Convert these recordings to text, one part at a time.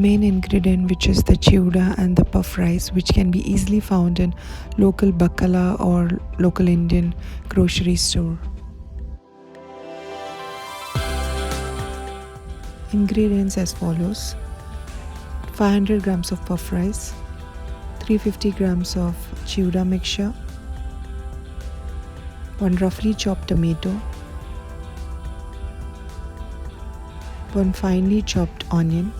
main ingredient, which is the chivda and the puff rice, which can be easily found in local Baqala or local Indian grocery store. Ingredients as follows: 500 grams of puff rice, 350 grams of chivda mixture, 1 roughly chopped tomato, 1 finely chopped onion,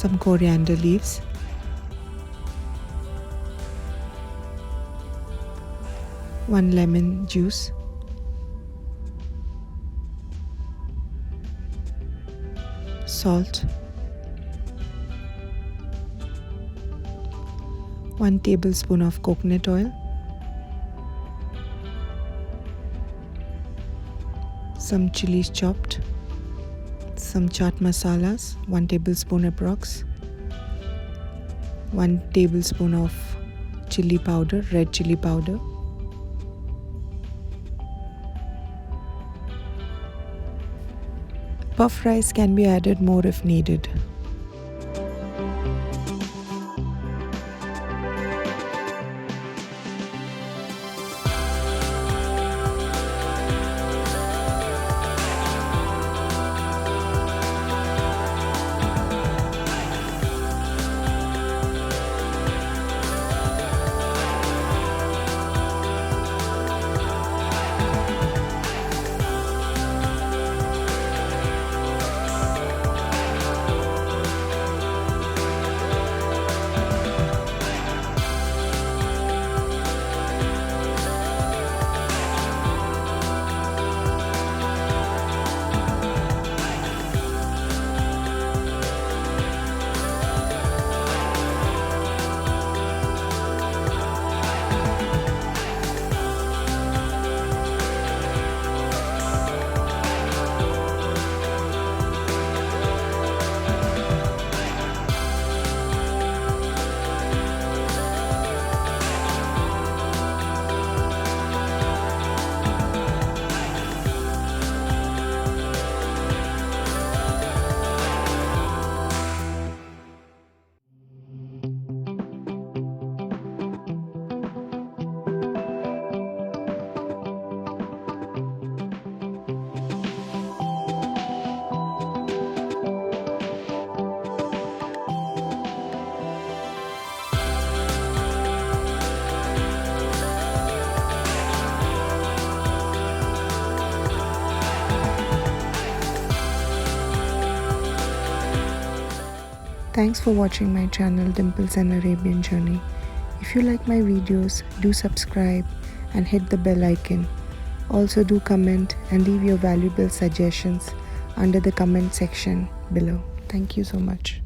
some coriander leaves, one lemon juice, salt, 1 tablespoon of coconut oil, some chilies chopped, some chaat masalas, 1 tablespoon approx, 1 tablespoon of chili powder, red chili powder, puff rice can be added more if needed. Thanks for watching my channel Dimple's and Arabian Journey. If you like my videos, do subscribe and hit the bell icon. Also do comment and leave your valuable suggestions under the comment section below. Thank you so much.